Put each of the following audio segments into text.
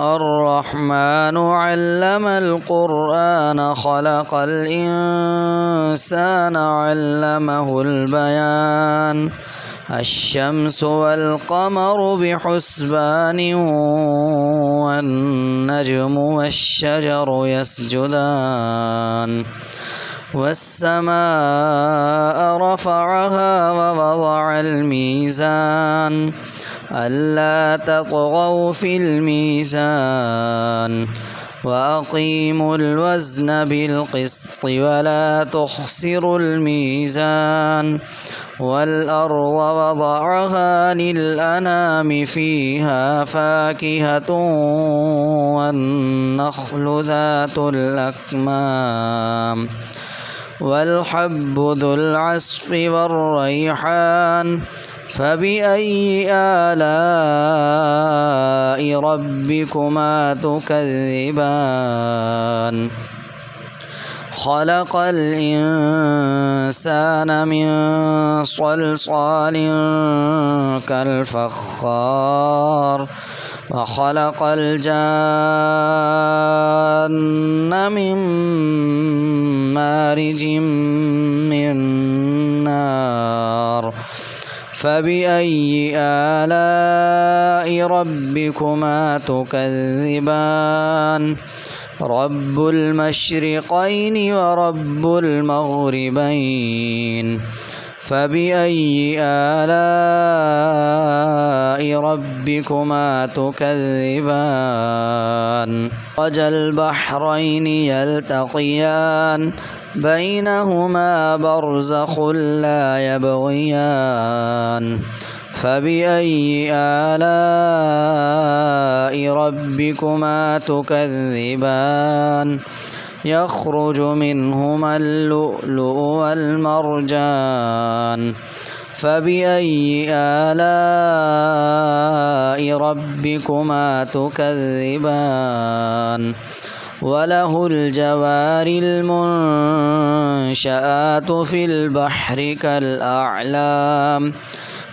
الرحمن علم القرآن خلق الإنسان علمه البيان الشمس والقمر بحسبان والنجم والشجر يسجدان والسماء رفعها ووضع الميزان ألا تطغوا في الميزان وأقيموا الوزن بالقسط ولا تخسروا الميزان والأرض وضعها للأنام فيها فاكهة والنخل ذات الأكمام والحب ذو العصف والريحان فبأي آلاء ربكما تكذبان خلق الإنسان من صلصال كالفخار وخلق الجان من مارج من نار فبأي آلاء ربكما تكذبان رب المشرقين ورب المغربين فبأي آلاء ربكما تكذبان مرج البحرين يلتقيان بينهما برزخ لا يبغيان فبأي آلاء ربكما تكذبان يخرج منهما اللؤلؤ والمرجان فبأي آلاء ربكما تكذبان وله الجوار المنشآت في البحر كالأعلام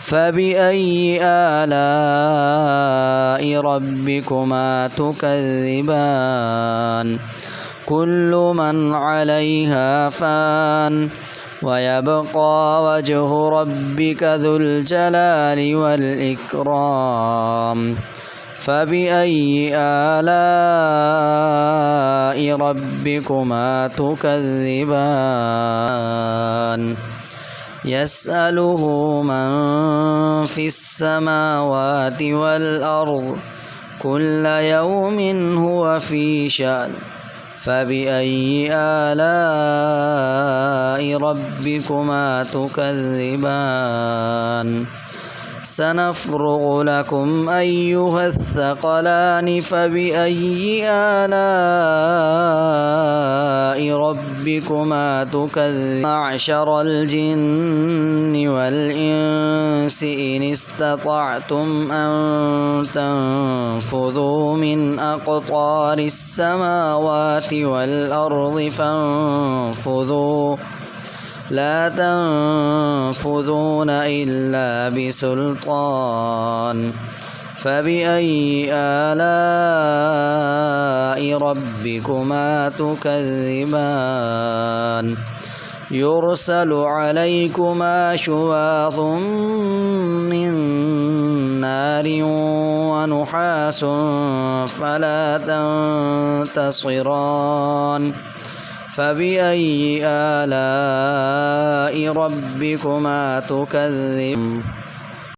فبأي آلاء ربكما تكذبان كل من عليها فان ويبقى وجه ربك ذو الجلال والإكرام فبأي آلاء ربكما تكذبان يسأله من في السماوات والأرض كل يوم هو في شأن فبأي آلاء ربكما تكذبان سنفرغ لكم أيها الثقلان فبأي آلاء ربكما تكذبان معشر الجن والإنس إن استطعتم أن تنفذوا من أقطار السماوات والأرض فانفذوا لا تنفذون إلا بسلطان فبأي آلاء ربكما تكذبان يرسل عليكما شواظ من نار ونحاس فلا تنتصران فبأي آلاء ربكما تكذبان